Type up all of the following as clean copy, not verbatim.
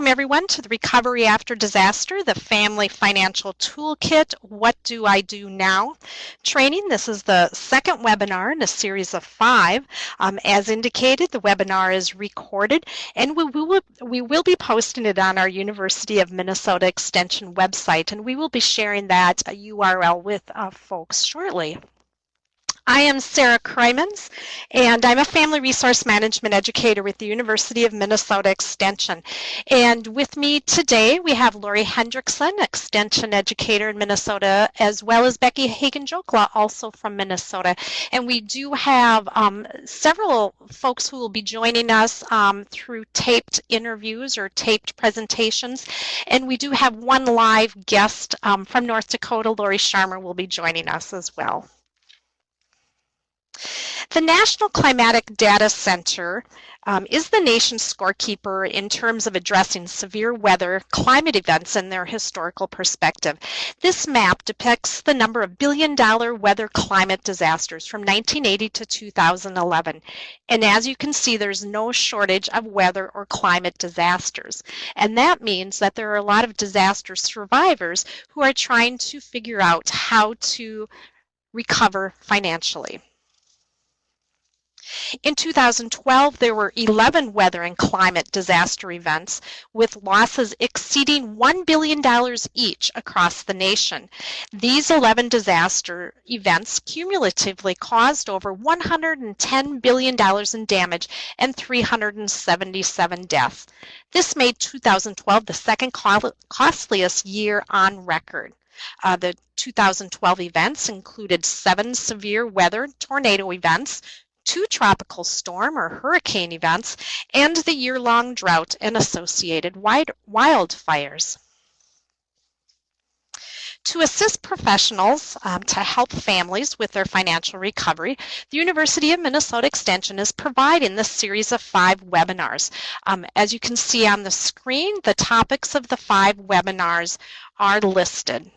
Welcome everyone to the Recovery After Disaster, the Family Financial Toolkit, What Do I Do Now? Training. This is the second webinar in a series of 5. As indicated, the webinar is recorded and we will be posting it on our University of Minnesota Extension website, and we will be sharing that URL with folks shortly. I am Sarah Krymans, and I'm a Family Resource Management Educator with the University of Minnesota Extension. And with me today, we have Lori Hendrickson, Extension Educator in Minnesota, as well as Becky Hagen-Jokla, also from Minnesota. And we do have several folks who will be joining us through taped interviews or taped presentations. And we do have one live guest from North Dakota. Lori Sharmer will be joining us as well. The National Climatic Data Center is the nation's scorekeeper in terms of addressing severe weather climate events in their historical perspective. This map depicts the number of billion-dollar weather climate disasters from 1980 to 2011. And as you can see, there's no shortage of weather or climate disasters. And that means that there are a lot of disaster survivors who are trying to figure out how to recover financially. In 2012, there were 11 weather and climate disaster events with losses exceeding $1 billion each across the nation. These 11 disaster events cumulatively caused over $110 billion in damage and 377 deaths. This made 2012 the second costliest year on record. The 2012 events included 7 severe weather tornado events, 2 tropical storm or hurricane events, and the year-long drought and associated wildfires. To assist professionals to help families with their financial recovery, the University of Minnesota Extension is providing this series of 5 webinars. As you can see on the screen, the topics of the 5 webinars are listed.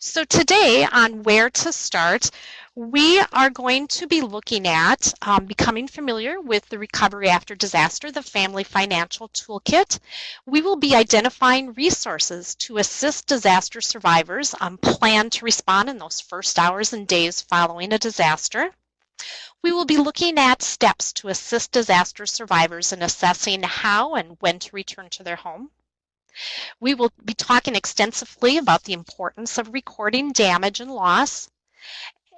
So today on Where to Start, we are going to be looking at becoming familiar with the Recovery After Disaster, the Family Financial Toolkit. We will be identifying resources to assist disaster survivors plan to respond in those first hours and days following a disaster. We will be looking at steps to assist disaster survivors in assessing how and when to return to their home. We will be talking extensively about the importance of recording damage and loss,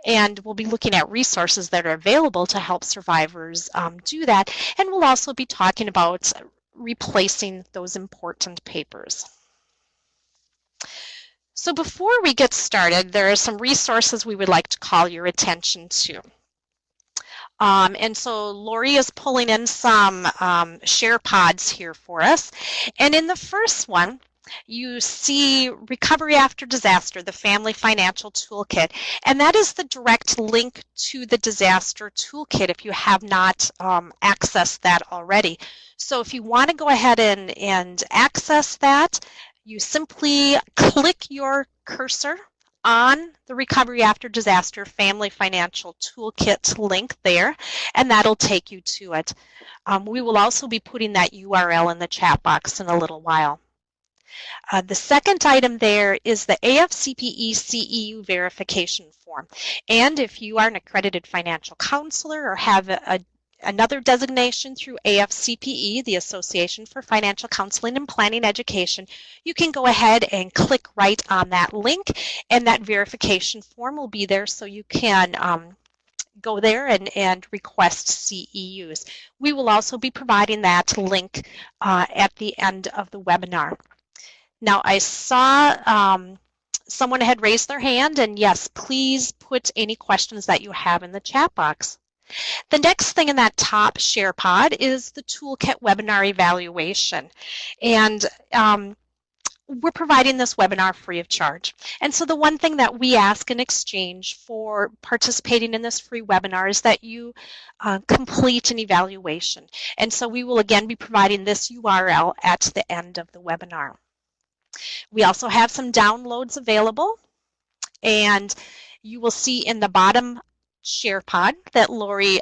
and we'll be looking at resources that are available to help survivors do that, and we'll also be talking about replacing those important papers. So before we get started, there are some resources we would like to call your attention to. And so Lori is pulling in some share pods here for us. And in the first one, you see Recovery After Disaster, the Family Financial Toolkit. And that is the direct link to the Disaster Toolkit if you have not accessed that already. So if you want to go ahead and access that, you simply click your cursor on the Recovery After Disaster Family Financial Toolkit link there, and that'll take you to it. We will also be putting that URL in the chat box in a little while. The second item there is the AFCPE CEU verification form. And if you are an accredited financial counselor or have another designation through AFCPE, the Association for Financial Counseling and Planning Education, you can go ahead and click right on that link, and that verification form will be there so you can go there and request CEUs. We will also be providing that link at the end of the webinar. Now, I saw someone had raised their hand, and yes, please put any questions that you have in the chat box. The next thing in that top share pod is the Toolkit webinar evaluation. And we're providing this webinar free of charge. And so the one thing that we ask in exchange for participating in this free webinar is that you complete an evaluation. And so we will again be providing this URL at the end of the webinar. We also have some downloads available, and you will see in the bottom SharePod that Lori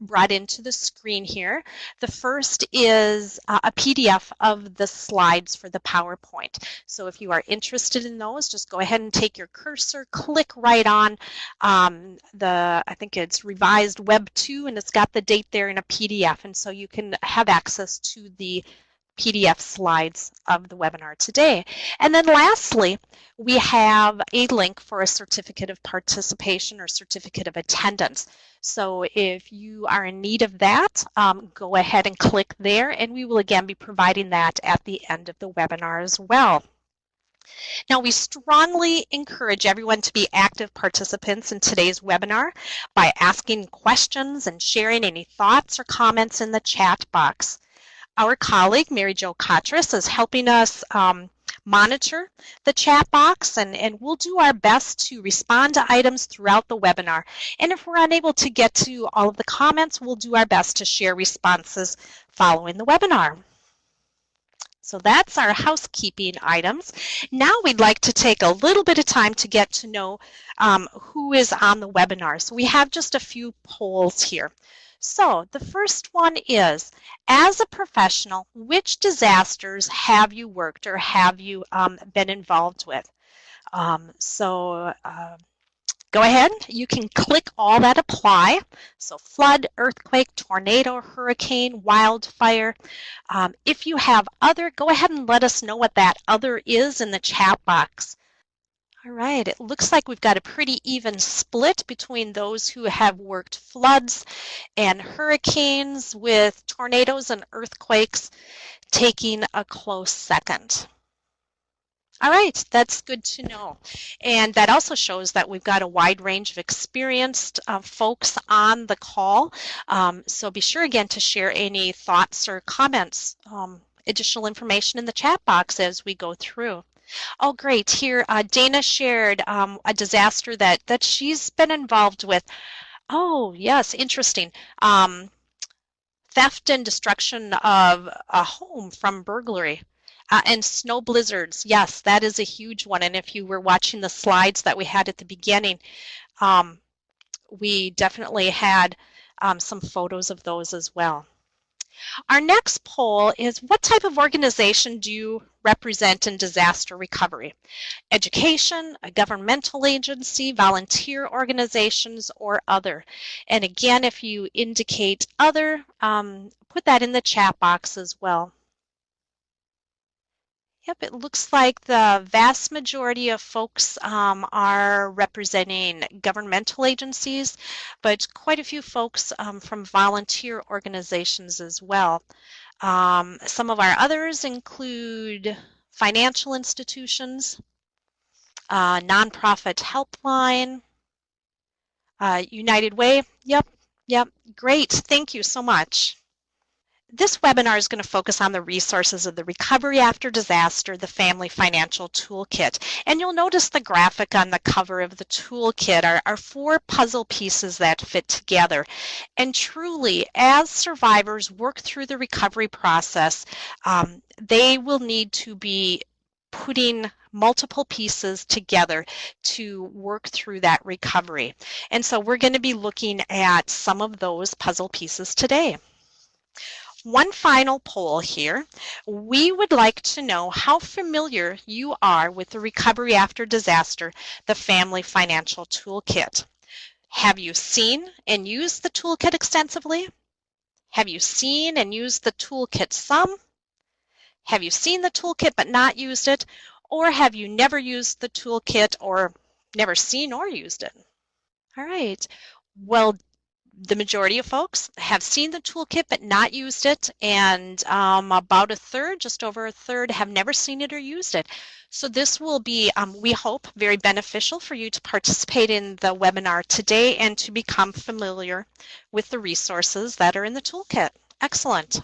brought into the screen here. The first is a PDF of the slides for the PowerPoint. So if you are interested in those, just go ahead and take your cursor, click right on I think it's revised Web 2, and it's got the date there in a PDF, and so you can have access to the PDF slides of the webinar today. And then lastly, we have a link for a certificate of participation or certificate of attendance. So if you are in need of that, go ahead and click there, and we will again be providing that at the end of the webinar as well. Now, we strongly encourage everyone to be active participants in today's webinar by asking questions and sharing any thoughts or comments in the chat box. Our colleague, Mary Jo Katras, is helping us monitor the chat box, and we'll do our best to respond to items throughout the webinar. And if we're unable to get to all of the comments, we'll do our best to share responses following the webinar. So that's our housekeeping items. Now we'd like to take a little bit of time to get to know who is on the webinar. So we have just a few polls here. So the first one is, as a professional, which disasters have you worked or have you been involved with? Go ahead, you can click all that apply. So flood, earthquake, tornado, hurricane, wildfire. If you have other, go ahead and let us know what that other is in the chat box. All right, it looks like we've got a pretty even split between those who have worked floods and hurricanes, with tornadoes and earthquakes taking a close second. All right, that's good to know. And that also shows that we've got a wide range of experienced folks on the call. So be sure again to share any thoughts or comments, additional information in the chat box as we go through. Oh, great. Here, Dana shared a disaster that she's been involved with. Oh, yes, interesting. Theft and destruction of a home from burglary. And snow blizzards, yes, that is a huge one. And if you were watching the slides that we had at the beginning, we definitely had some photos of those as well. Our next poll is, what type of organization do you represent in disaster recovery? Education, a governmental agency, volunteer organizations, or other? And again, if you indicate other, put that in the chat box as well. Yep, it looks like the vast majority of folks are representing governmental agencies, but quite a few folks from volunteer organizations as well. Some of our others include financial institutions, nonprofit helpline, United Way. Yep, great. Thank you so much. This webinar is going to focus on the resources of the Recovery After Disaster, the Family Financial Toolkit. And you'll notice the graphic on the cover of the toolkit are 4 puzzle pieces that fit together. And truly, as survivors work through the recovery process, they will need to be putting multiple pieces together to work through that recovery. And so we're going to be looking at some of those puzzle pieces today. One final poll here. We would like to know how familiar you are with the Recovery After Disaster, the Family Financial Toolkit. Have you seen and used the toolkit extensively? Have you seen and used the toolkit some? Have you seen the toolkit but not used it? Or have you never used the toolkit or never seen or used it? All right. Well, the majority of folks have seen the toolkit but not used it, and about a third, just over a third, have never seen it or used it. So this will be, we hope, very beneficial for you to participate in the webinar today and to become familiar with the resources that are in the toolkit. Excellent.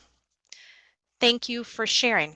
Thank you for sharing.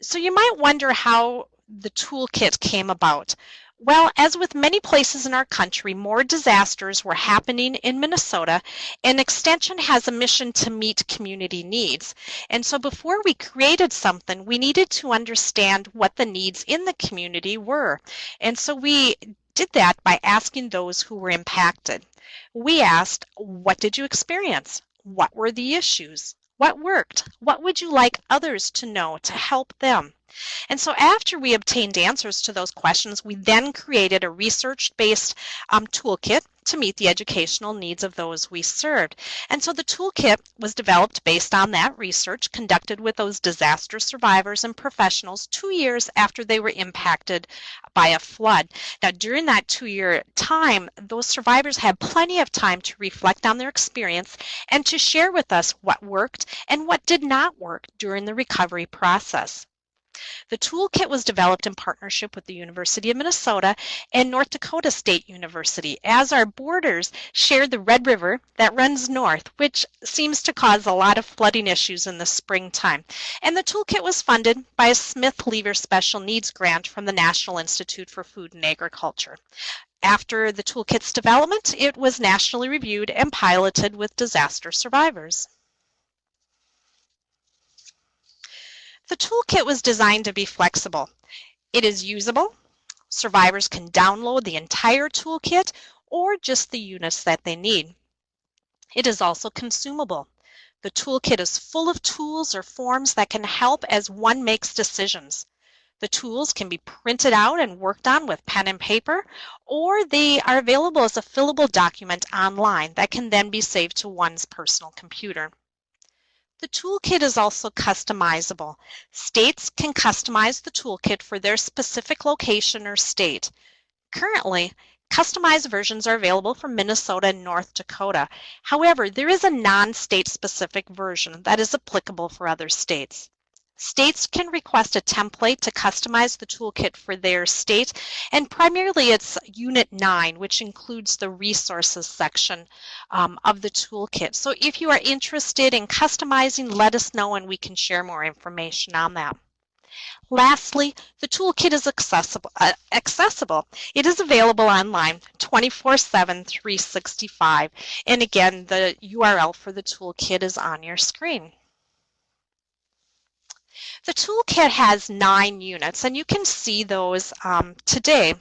So you might wonder how the toolkit came about. Well, as with many places in our country, more disasters were happening in Minnesota, and Extension has a mission to meet community needs. And so before we created something, we needed to understand what the needs in the community were. And so we did that by asking those who were impacted. We asked, what did you experience? What were the issues? What worked? What would you like others to know to help them? And so after we obtained answers to those questions, we then created a research-based toolkit to meet the educational needs of those we served. And so the toolkit was developed based on that research conducted with those disaster survivors and professionals 2 years after they were impacted by a flood. Now, during that 2-year time, those survivors had plenty of time to reflect on their experience and to share with us what worked and what did not work during the recovery process. The toolkit was developed in partnership with the University of Minnesota and North Dakota State University, as our borders share the Red River that runs north, which seems to cause a lot of flooding issues in the springtime. And the toolkit was funded by a Smith-Lever Special Needs Grant from the National Institute for Food and Agriculture. After the toolkit's development, it was nationally reviewed and piloted with disaster survivors. The toolkit was designed to be flexible. It is usable. Survivors can download the entire toolkit or just the units that they need. It is also consumable. The toolkit is full of tools or forms that can help as one makes decisions. The tools can be printed out and worked on with pen and paper, or they are available as a fillable document online that can then be saved to one's personal computer. The toolkit is also customizable. States can customize the toolkit for their specific location or state. Currently, customized versions are available for Minnesota and North Dakota. However, there is a non-state specific version that is applicable for other states. States can request a template to customize the toolkit for their state, and primarily it's Unit 9, which includes the resources section of the toolkit. So if you are interested in customizing, let us know and we can share more information on that. Lastly, the toolkit is accessible. It is available online 24/7, 365. And again, the URL for the toolkit is on your screen. The toolkit has 9 units, and you can see those today.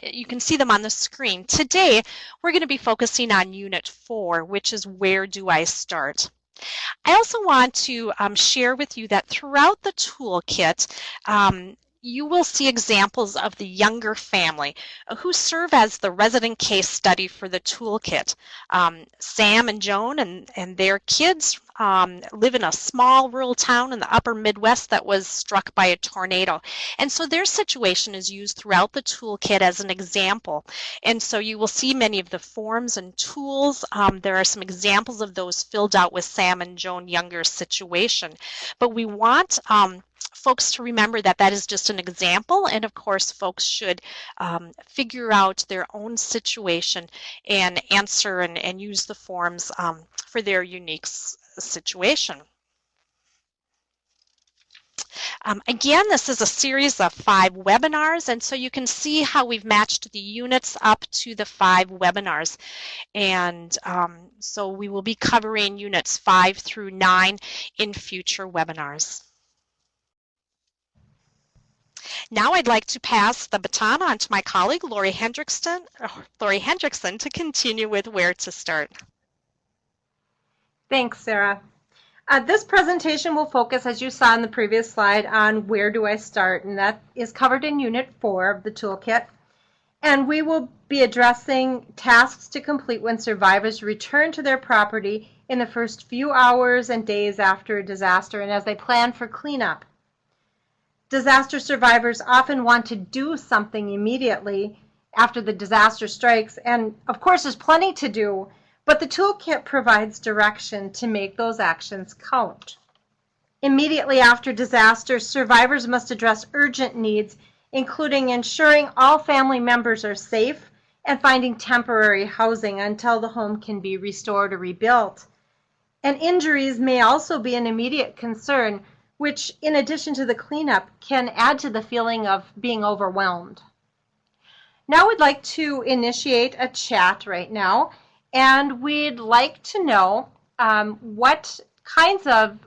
You can see them on the screen. Today, we're going to be focusing on Unit 4, which is Where Do I Start? I also want to share with you that throughout the toolkit, you will see examples of the younger family who serve as the resident case study for the toolkit. Sam and Joan and their kids live in a small rural town in the upper Midwest that was struck by a tornado. And so their situation is used throughout the toolkit as an example. And so you will see many of the forms and tools. There are some examples of those filled out with Sam and Joan Younger's situation. But we want folks to remember that that is just an example, and of course folks should figure out their own situation and answer and use the forms for their unique situation. Again, this is a series of 5 webinars, and so you can see how we've matched the units up to the 5 webinars. And so we will be covering units 5 through 9 in future webinars. Now I'd like to pass the baton on to my colleague, Lori Hendrickson, to continue with Where to Start. Thanks, Sarah. This presentation will focus, as you saw in the previous slide, on Where do I start, and that is covered in Unit 4 of the toolkit. And we will be addressing tasks to complete when survivors return to their property in the first few hours and days after a disaster and as they plan for cleanup. Disaster survivors often want to do something immediately after the disaster strikes, and of course there's plenty to do, but the toolkit provides direction to make those actions count. Immediately after disaster, survivors must address urgent needs, including ensuring all family members are safe and finding temporary housing until the home can be restored or rebuilt. And injuries may also be an immediate concern, which, in addition to the cleanup, can add to the feeling of being overwhelmed. Now we'd like to initiate a chat right now, and we'd like to know what kinds of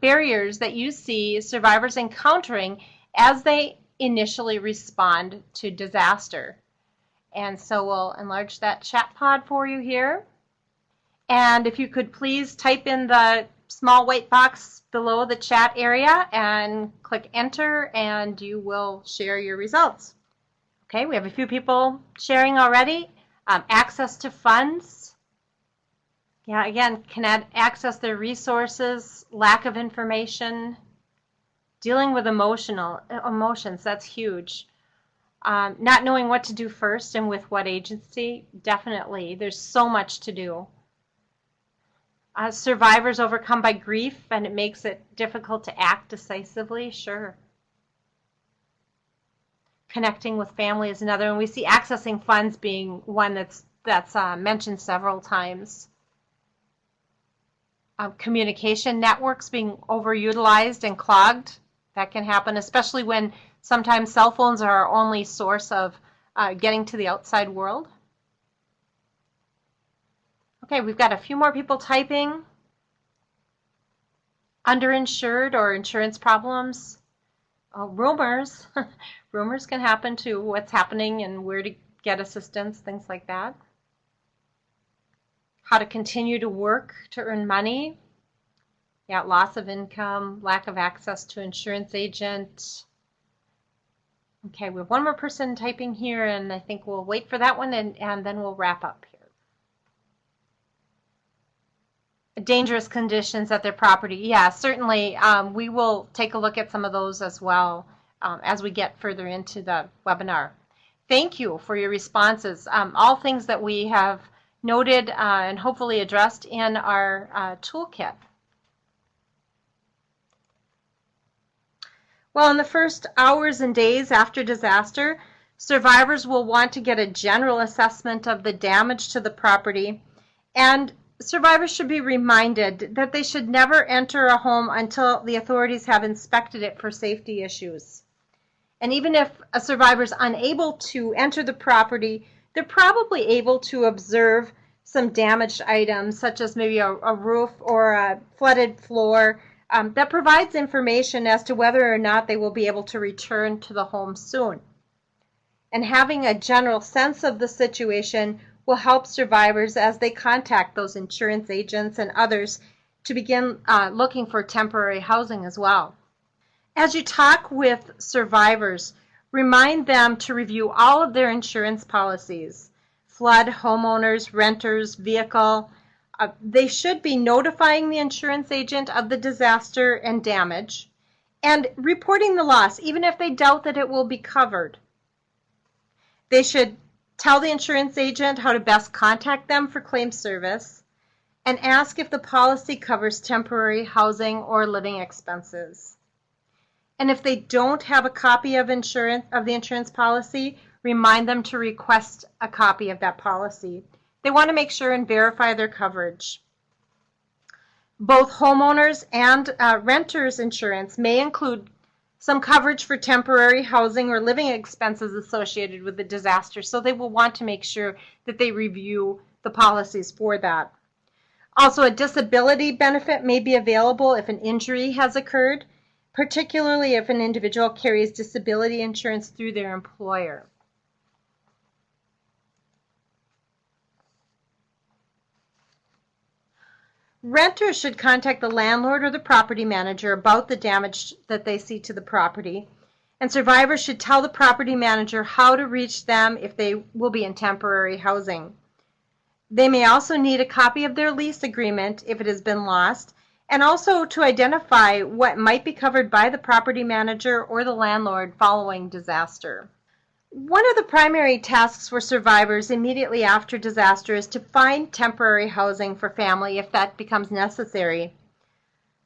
barriers that you see survivors encountering as they initially respond to disaster. And so we'll enlarge that chat pod for you here. And if you could please type in the small white box below the chat area and click enter, and you will share your results. Okay, we have a few people sharing already. Access to funds. Yeah, again, can access their resources, lack of information, dealing with emotions, that's huge. Not knowing what to do first and with what agency, definitely. There's so much to do. Survivors overcome by grief, and it makes it difficult to act decisively, sure. Connecting with family is another, and we see accessing funds being one that's mentioned several times. Communication networks being overutilized and clogged, that can happen, especially when sometimes cell phones are our only source of getting to the outside world. Okay, we've got a few more people typing. Underinsured or insurance problems. Rumors. Rumors can happen to what's happening and where to get assistance, things like that. How to continue to work to earn money. Yeah, loss of income, lack of access to insurance agent. Okay, we have one more person typing here, and I think we'll wait for that one, and then we'll wrap up here. Dangerous conditions at their property. Yeah, certainly we will take a look at some of those as well as we get further into the webinar. Thank you for your responses. All things that we have noted and hopefully addressed in our toolkit. Well, in the first hours and days after disaster, survivors will want to get a general assessment of the damage to the property, and survivors should be reminded that they should never enter a home until the authorities have inspected it for safety issues. And even if a survivor is unable to enter the property, they're probably able to observe some damaged items, such as maybe a roof or a flooded floor, that provides information as to whether or not they will be able to return to the home soon. And having a general sense of the situation will help survivors as they contact those insurance agents and others to begin looking for temporary housing as well. As you talk with survivors, remind them to review all of their insurance policies, flood, homeowners, renters, vehicle. They should be notifying the insurance agent of the disaster and damage and reporting the loss, even if they doubt that it will be covered. They should tell the insurance agent how to best contact them for claim service and ask if the policy covers temporary housing or living expenses. And if they don't have a copy of the insurance policy, remind them to request a copy of that policy. They want to make sure and verify their coverage. Both homeowners and renters insurance may include some coverage for temporary housing or living expenses associated with the disaster, so they will want to make sure that they review the policies for that. Also, a disability benefit may be available if an injury has occurred, particularly if an individual carries disability insurance through their employer. Renters should contact the landlord or the property manager about the damage that they see to the property, and survivors should tell the property manager how to reach them if they will be in temporary housing. They may also need a copy of their lease agreement if it has been lost, and also to identify what might be covered by the property manager or the landlord following disaster. One of the primary tasks for survivors immediately after disaster is to find temporary housing for family if that becomes necessary.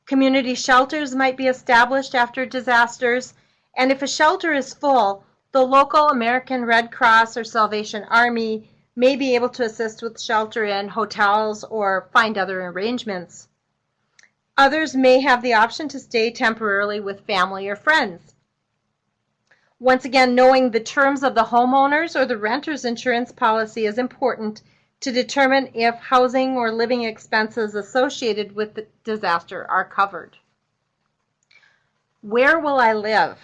Community shelters might be established after disasters, and if a shelter is full, the local American Red Cross or Salvation Army may be able to assist with shelter in hotels or find other arrangements. Others may have the option to stay temporarily with family or friends. Once again, knowing the terms of the homeowners or the renter's insurance policy is important to determine if housing or living expenses associated with the disaster are covered. Where will I live?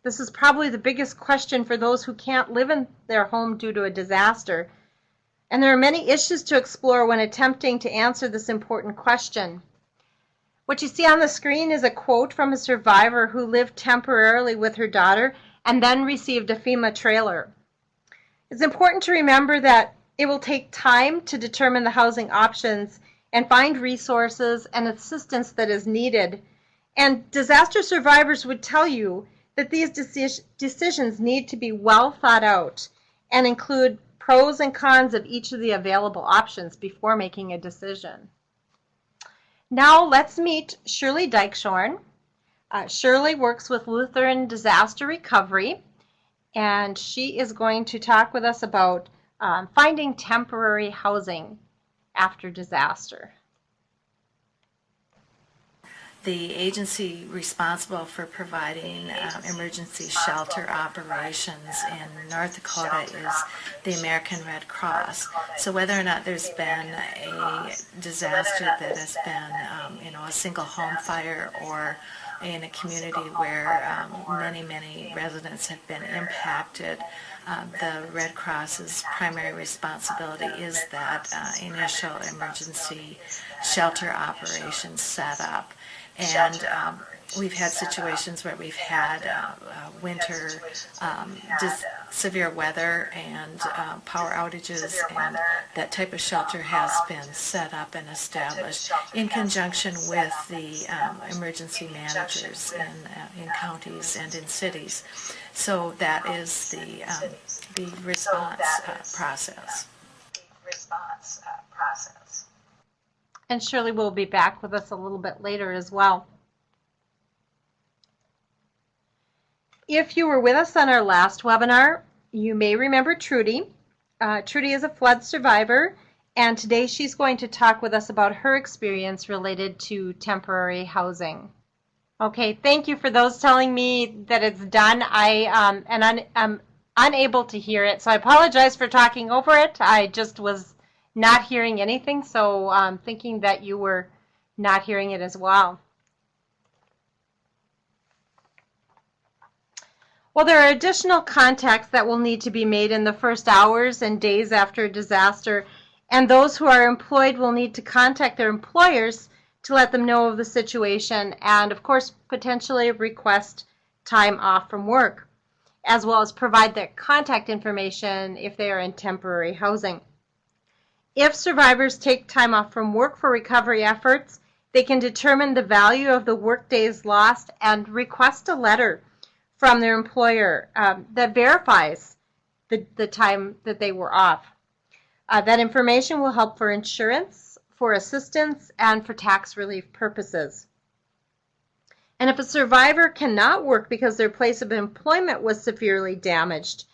This is probably the biggest question for those who can't live in their home due to a disaster. And there are many issues to explore when attempting to answer this important question. What you see on the screen is a quote from a survivor who lived temporarily with her daughter and then received a FEMA trailer. It's important to remember that it will take time to determine the housing options and find resources and assistance that is needed. And disaster survivors would tell you that these decisions need to be well thought out and include pros and cons of each of the available options before making a decision. Now let's meet Shirley Dykeshorn. Shirley works with Lutheran Disaster Recovery, and she is going to talk with us about finding temporary housing after disaster. The agency responsible for providing emergency shelter operations in North Dakota is the American Red Cross. So whether or not there's been a disaster that has been, a single home fire or in a community where many residents have been impacted, the Red Cross's primary responsibility is that initial emergency shelter operations set up. And we've had situations where we've had winter severe weather and power outages, and that type of shelter has been set up and established in conjunction with the emergency managers in counties and in cities. So that is the response process. And Shirley will be back with us a little bit later as well. If you were with us on our last webinar, you may remember Trudy. Trudy is a flood survivor, and today she's going to talk with us about her experience related to temporary housing. Okay, thank you for those telling me that it's done. I'm unable to hear it, so I apologize for talking over it. I just was not hearing anything, so I'm thinking that you were not hearing it as well. Well, there are additional contacts that will need to be made in the first hours and days after a disaster, and those who are employed will need to contact their employers to let them know of the situation and, of course, potentially request time off from work, as well as provide their contact information if they are in temporary housing. If survivors take time off from work for recovery efforts, they can determine the value of the work days lost and request a letter from their employer that verifies the time that they were off. That information will help for insurance, for assistance, and for tax relief purposes. And if a survivor cannot work because their place of employment was severely damaged,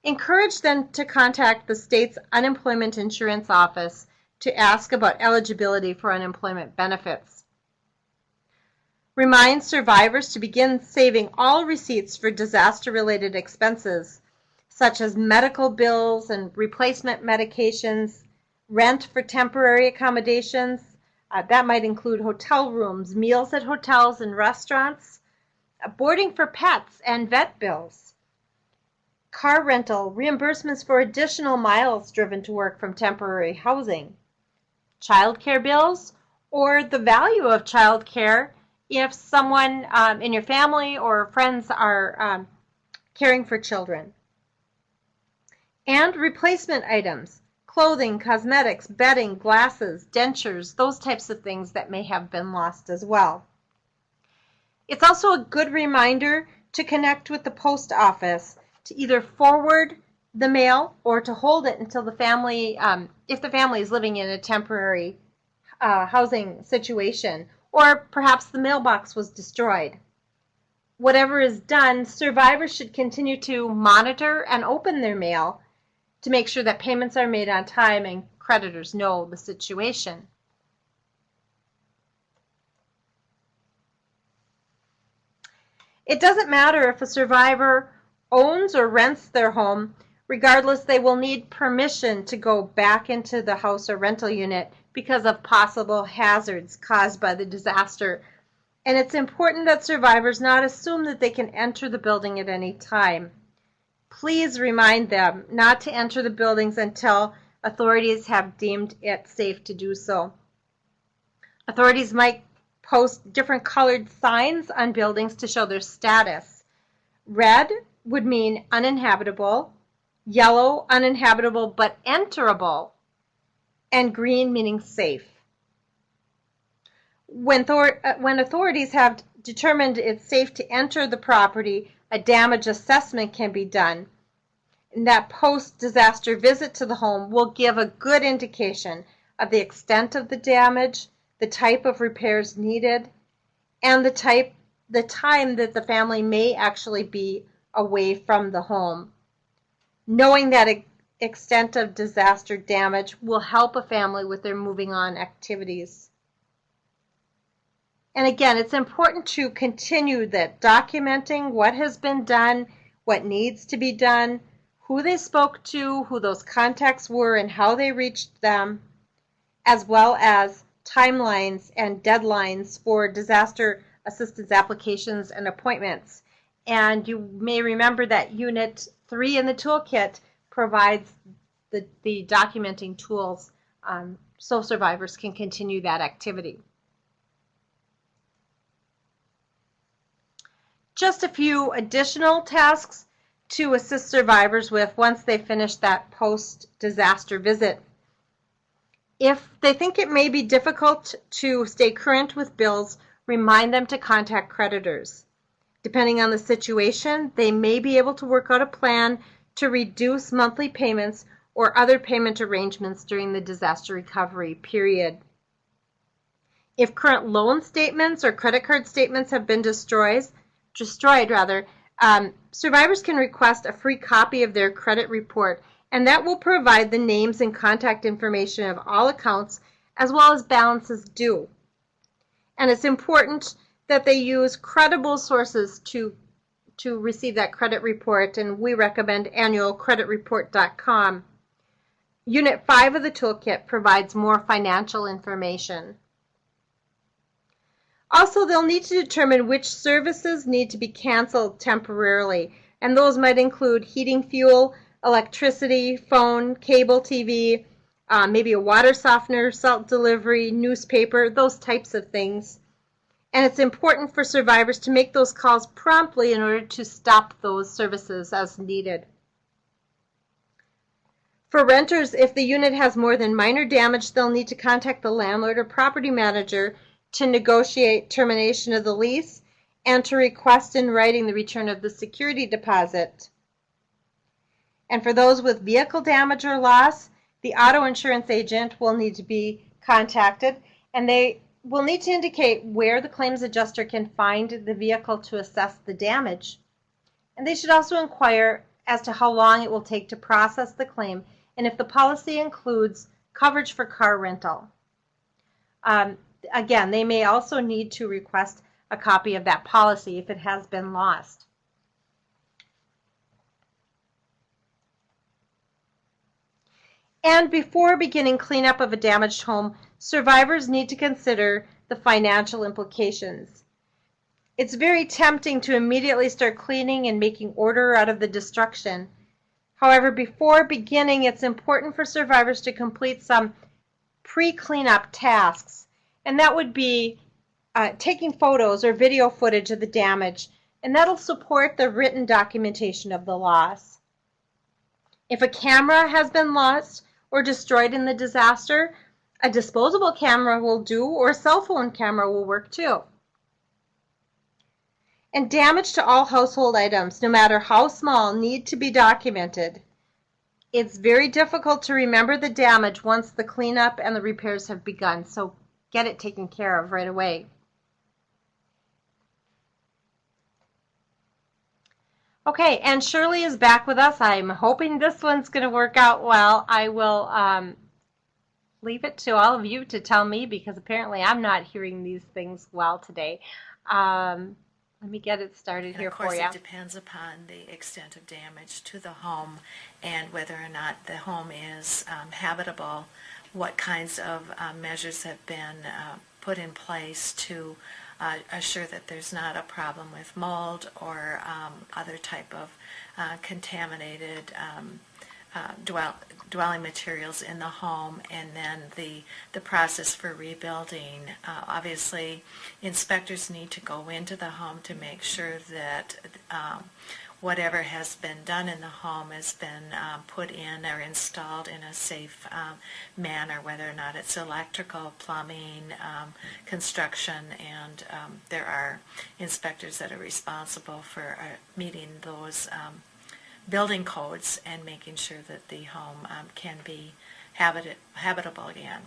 encourage them to contact the state's unemployment insurance office to ask about eligibility for unemployment benefits. Remind survivors to begin saving all receipts for disaster-related expenses, such as medical bills and replacement medications, rent for temporary accommodations. That might include hotel rooms, meals at hotels and restaurants, boarding for pets and vet bills, car rental, reimbursements for additional miles driven to work from temporary housing, childcare bills, or the value of childcare if someone in your family or friends are caring for children. And replacement items, clothing, cosmetics, bedding, glasses, dentures, those types of things that may have been lost as well. It's also a good reminder to connect with the post office to either forward the mail or to hold it until the family, if the family is living in a temporary housing situation, or perhaps the mailbox was destroyed. Whatever is done, survivors should continue to monitor and open their mail to make sure that payments are made on time and creditors know the situation. It doesn't matter if a survivor owns or rents their home. Regardless, they will need permission to go back into the house or rental unit because of possible hazards caused by the disaster. And it's important that survivors not assume that they can enter the building at any time. Please remind them not to enter the buildings until authorities have deemed it safe to do so. Authorities might post different colored signs on buildings to show their status. Red would mean uninhabitable, yellow, uninhabitable but enterable, and green meaning safe. When authorities have determined it's safe to enter the property, a damage assessment can be done. And that post-disaster visit to the home will give a good indication of the extent of the damage, the type of repairs needed, and the time that the family may actually be away from the home. Knowing that extent of disaster damage will help a family with their moving on activities. And again, it's important to continue that documenting what has been done, what needs to be done, who they spoke to, who those contacts were, and how they reached them, as well as timelines and deadlines for disaster assistance applications and appointments. And you may remember that Unit 3 in the toolkit provides the documenting tools so survivors can continue that activity. Just a few additional tasks to assist survivors with once they finish that post-disaster visit. If they think it may be difficult to stay current with bills, remind them to contact creditors. Depending on the situation, they may be able to work out a plan to reduce monthly payments or other payment arrangements during the disaster recovery period. If current loan statements or credit card statements have been destroyed, survivors can request a free copy of their credit report, and that will provide the names and contact information of all accounts as well as balances due. And it's important that they use credible sources to receive that credit report, and we recommend annualcreditreport.com. Unit 5 of the toolkit provides more financial information. Also, they'll need to determine which services need to be canceled temporarily, and those might include heating fuel, electricity, phone, cable TV, maybe a water softener, salt delivery, newspaper, those types of things. And it's important for survivors to make those calls promptly in order to stop those services as needed. For renters, if the unit has more than minor damage, they'll need to contact the landlord or property manager to negotiate termination of the lease and to request in writing the return of the security deposit. And for those with vehicle damage or loss, the auto insurance agent will need to be contacted, and they will need to indicate where the claims adjuster can find the vehicle to assess the damage. And they should also inquire as to how long it will take to process the claim and if the policy includes coverage for car rental. Again, they may also need to request a copy of that policy if it has been lost. And before beginning cleanup of a damaged home, survivors need to consider the financial implications. It's very tempting to immediately start cleaning and making order out of the destruction. However, before beginning, it's important for survivors to complete some pre-cleanup tasks. And that would be taking photos or video footage of the damage, and that'll support the written documentation of the loss. If a camera has been lost or destroyed in the disaster, a disposable camera will do, or a cell phone camera will work too. And damage to all household items, no matter how small, need to be documented. It's very difficult to remember the damage once the cleanup and the repairs have begun, so get it taken care of right away. Okay, and Shirley is back with us. I'm hoping this one's going to work out well. I will leave it to all of you to tell me, because apparently I'm not hearing these things well today. Let me get it started here for you. Of course, it depends upon the extent of damage to the home and whether or not the home is habitable, what kinds of measures have been put in place to assure that there's not a problem with mold or other type of contaminated dwelling materials in the home, and then the process for rebuilding. Obviously, inspectors need to go into the home to make sure that whatever has been done in the home has been put in or installed in a safe manner, whether or not it's electrical, plumbing, construction, and there are inspectors that are responsible for meeting those building codes and making sure that the home can be habitable again.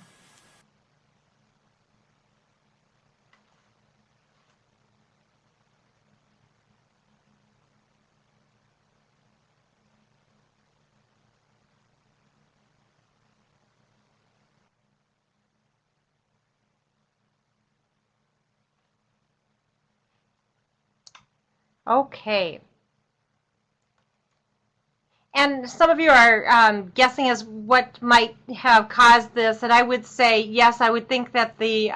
Okay. And some of you are guessing as what might have caused this, and I would say yes, I would think that the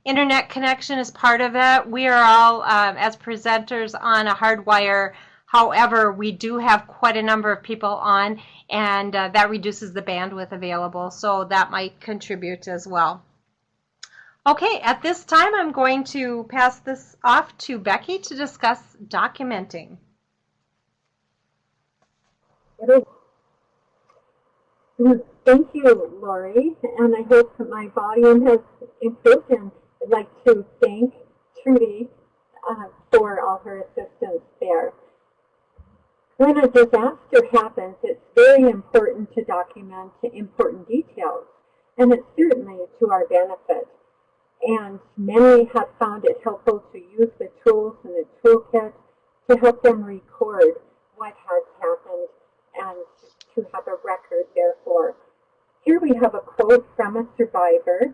internet connection is part of it. We are all, as presenters, on a hardwire. However, we do have quite a number of people on, and that reduces the bandwidth available, so that might contribute as well. Okay, at this time I'm going to pass this off to Becky to discuss documenting. Thank you, Lori, and I hope that my volume has improved, and I'd like to thank Trudy for all her assistance there. When a disaster happens, it's very important to document important details, and it's certainly to our benefit. And many have found it helpful to use the tools in the toolkit to help them record what has happened and to have a record, therefore. Here we have a quote from a survivor,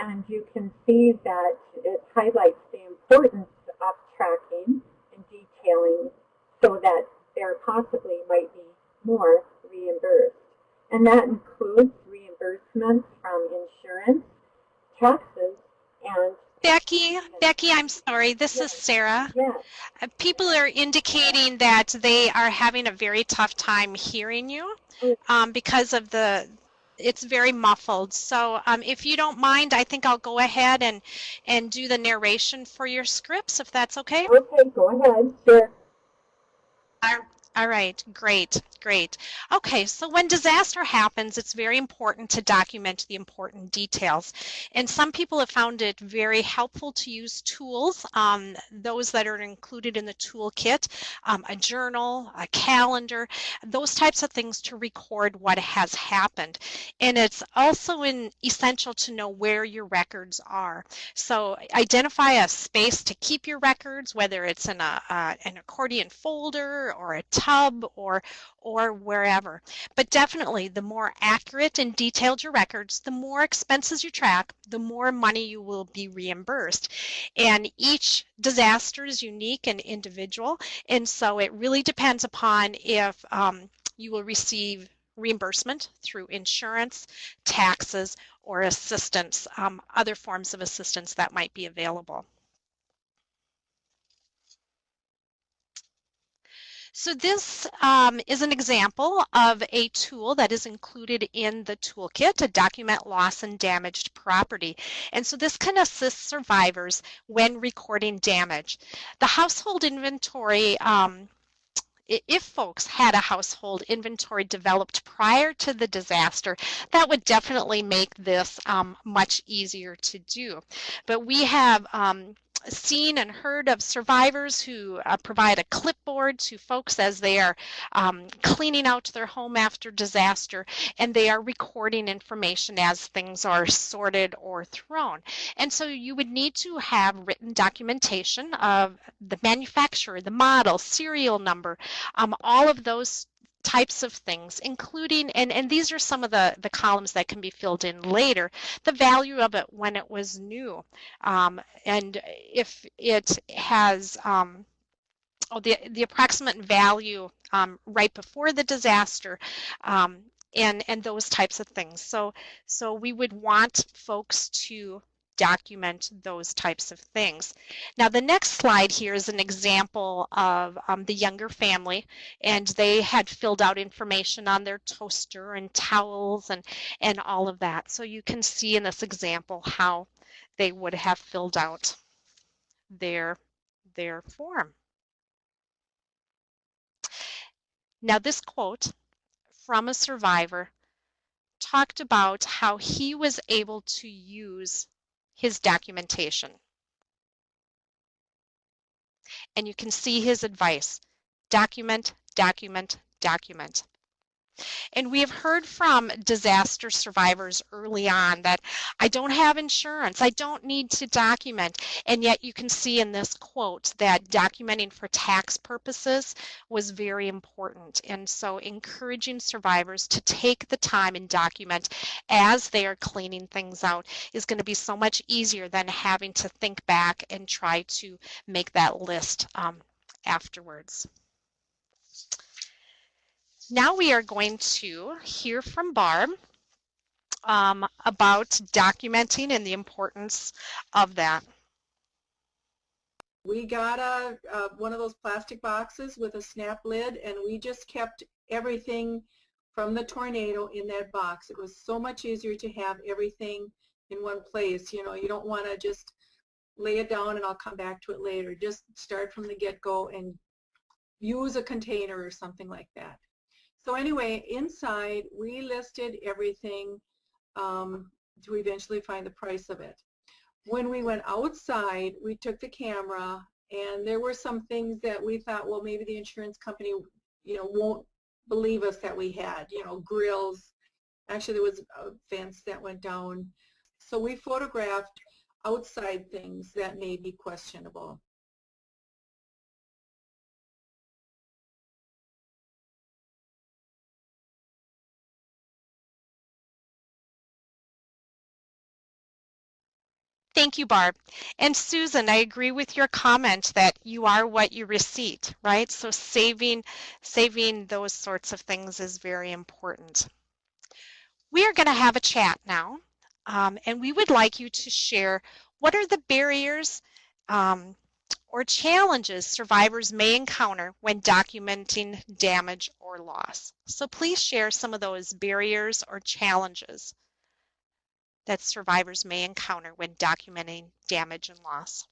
and you can see that it highlights the importance of tracking and detailing so that there possibly might be more reimbursed. And that includes reimbursements from insurance, taxes, and Becky, I'm sorry. This is Sarah. yes. People are indicating that they are having a very tough time hearing you because of it's very muffled. So if you don't mind, I think I'll go ahead and do the narration for your scripts, if that's okay. Okay, go ahead. Sure. All right, great. Okay, so when disaster happens, it's very important to document the important details. And some people have found it very helpful to use tools, those that are included in the toolkit, a journal, a calendar, those types of things to record what has happened. And it's also essential to know where your records are. So identify a space to keep your records, whether it's in an accordion folder or a tub or wherever. But definitely, the more accurate and detailed your records, the more expenses you track, the more money you will be reimbursed. And each disaster is unique and individual, and so it really depends upon if you will receive reimbursement through insurance, taxes, or assistance, other forms of assistance that might be available. So this is an example of a tool that is included in the toolkit to document loss and damaged property. And so this can assist survivors when recording damage. The household inventory, if folks had a household inventory developed prior to the disaster, that would definitely make this much easier to do. But we have seen and heard of survivors who provide a clipboard to folks as they are cleaning out their home after disaster, and they are recording information as things are sorted or thrown. And so you would need to have written documentation of the manufacturer, the model, serial number, all of those types of things, including, and these are some of the columns that can be filled in later, the value of it when it was new, and if it has the approximate value right before the disaster, and those types of things. So we would want folks to document those types of things. Now the next slide here is an example of the younger family, and they had filled out information on their toaster and towels and all of that. So you can see in this example how they would have filled out their form. Now this quote from a survivor talked about how he was able to use his documentation. And you can see his advice: document, document, document. And we have heard from disaster survivors early on that I don't have insurance, I don't need to document. And yet you can see in this quote that documenting for tax purposes was very important. And so encouraging survivors to take the time and document as they are cleaning things out is going to be so much easier than having to think back and try to make that list afterwards. Now we are going to hear from Barb about documenting and the importance of that. We got one of those plastic boxes with a snap lid, and we just kept everything from the tornado in that box. It was so much easier to have everything in one place. You know, you don't want to just lay it down and I'll come back to it later. Just start from the get-go and use a container or something like that. So anyway, inside we listed everything to eventually find the price of it. When we went outside, we took the camera, and there were some things that we thought, well, maybe the insurance company, you know, won't believe us that we had, you know, grills. Actually, there was a fence that went down. So we photographed outside things that may be questionable. Thank you, Barb. And Susan, I agree with your comment that you are what you receipt, right? So saving those sorts of things is very important. We are going to have a chat now, and we would like you to share what are the barriers or challenges survivors may encounter when documenting damage or loss. So please share some of those barriers or challenges that survivors may encounter when documenting damage and loss.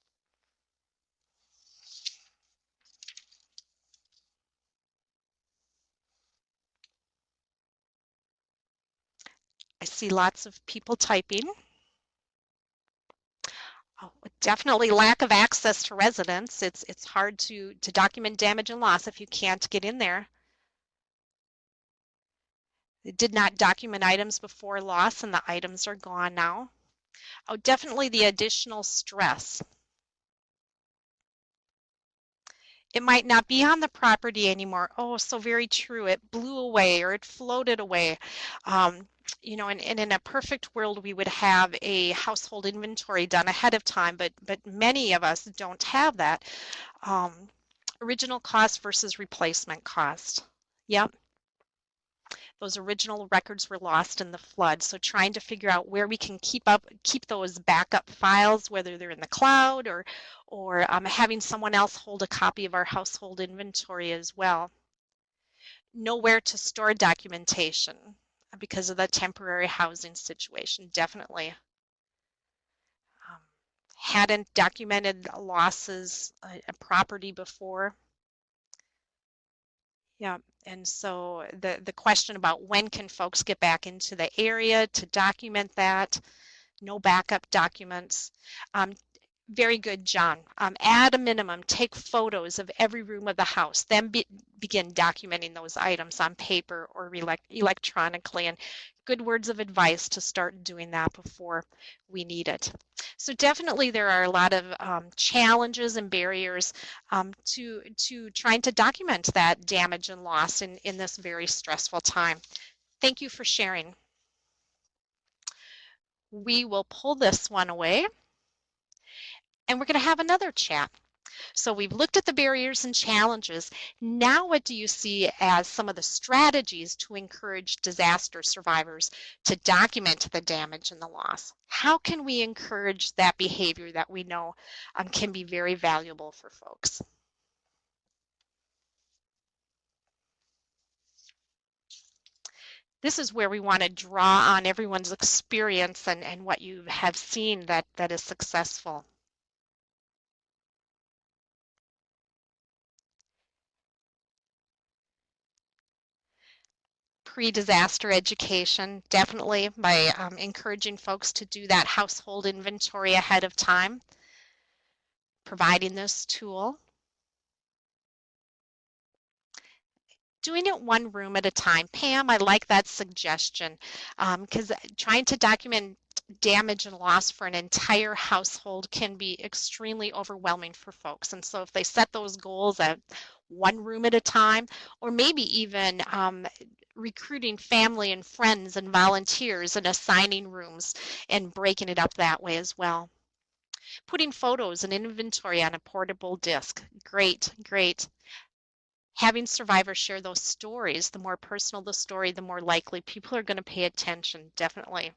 I see lots of people typing. Oh, definitely lack of access to residents. It's hard to document damage and loss if you can't get in there. They did not document items before loss, and the items are gone now. Oh, definitely the additional stress. It might not be on the property anymore. Oh, so very true. It blew away or it floated away. You know, and in a perfect world, we would have a household inventory done ahead of time, but many of us don't have that. Original cost versus replacement cost. Yep. Those original records were lost in the flood. So trying to figure out where we can keep those backup files, whether they're in the cloud or having someone else hold a copy of our household inventory as well. Know where to store documentation because of the temporary housing situation, definitely. Hadn't documented losses a property before. Yeah, and so the question about when can folks get back into the area to document that, no backup documents. Very good, John. At a minimum, take photos of every room of the house, then begin documenting those items on paper or electronically. And good words of advice to start doing that before we need it. So definitely there are a lot of challenges and barriers to trying to document that damage and loss in this very stressful time. Thank you for sharing. We will pull this one away. And we're going to have another chat. So we've looked at the barriers and challenges. Now what do you see as some of the strategies to encourage disaster survivors to document the damage and the loss? How can we encourage that behavior that we know can be very valuable for folks? This is where we want to draw on everyone's experience and what you have seen that is successful. Pre-disaster education, definitely by encouraging folks to do that household inventory ahead of time, providing this tool. Doing it one room at a time. Pam, I like that suggestion because trying to document damage and loss for an entire household can be extremely overwhelming for folks. And so if they set those goals at one room at a time, or maybe even recruiting family and friends and volunteers and assigning rooms and breaking it up that way as well. Putting photos and inventory on a portable disk. Great, great. Having survivors share those stories, the more personal the story, the more likely people are going to pay attention, definitely.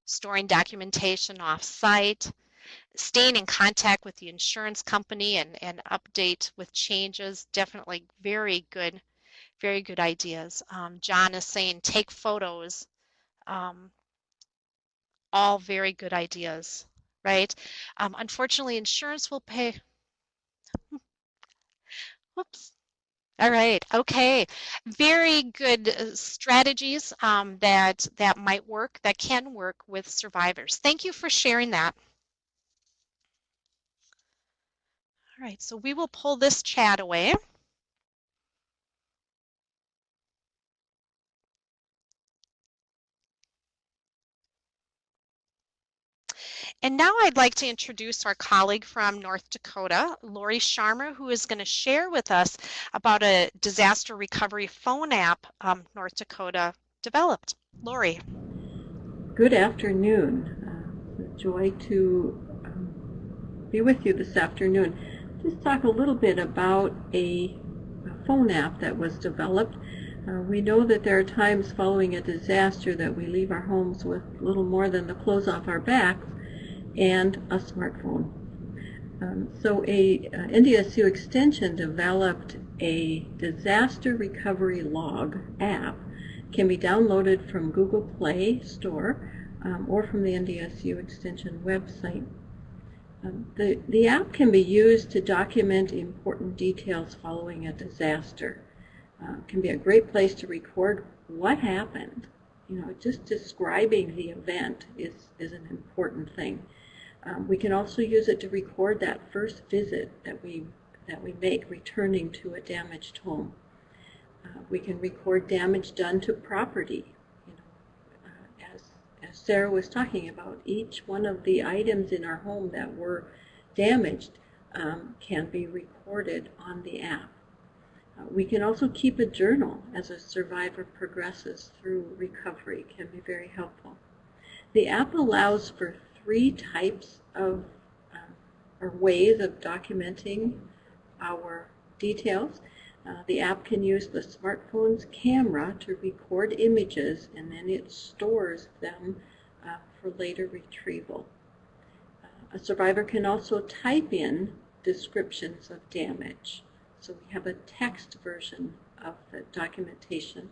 Storing documentation off-site, staying in contact with the insurance company and update with changes, definitely very good ideas. John is saying take photos, all very good ideas, right? Unfortunately, insurance will pay, whoops. All right, okay. Very good strategies that might work, that can work with survivors. Thank you for sharing that. All right, so we will pull this chat away. And now I'd like to introduce our colleague from North Dakota, Lori Sharmer, who is going to share with us about a disaster recovery phone app North Dakota developed. Lori. Good afternoon. It's a joy to be with you this afternoon. Just talk a little bit about a phone app that was developed. We know that there are times following a disaster that we leave our homes with little more than the clothes off our backs and a smartphone. So a NDSU extension developed a disaster recovery log app. Can be downloaded from Google Play Store or from the NDSU extension website. The app can be used to document important details following a disaster. It can be a great place to record what happened. You know, just describing the event is an important thing. We can also use it to record that first visit that we make returning to a damaged home. We can record damage done to property. You know, as Sarah was talking about, each one of the items in our home that were damaged can be recorded on the app. We can also keep a journal as a survivor progresses through recovery. It can be very helpful. The app allows for 3 types of or ways of documenting our details. The app can use the smartphone's camera to record images, and then it stores them for later retrieval. A survivor can also type in descriptions of damage. So we have a text version of the documentation.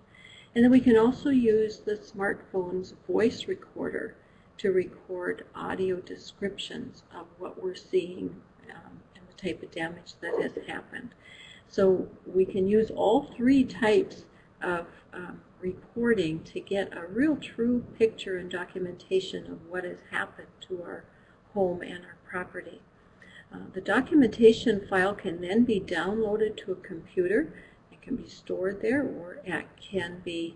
And then we can also use the smartphone's voice recorder to record audio descriptions of what we're seeing and the type of damage that has happened. So we can use all 3 types of recording to get a real true picture and documentation of what has happened to our home and our property. The documentation file can then be downloaded to a computer. It can be stored there, or it can be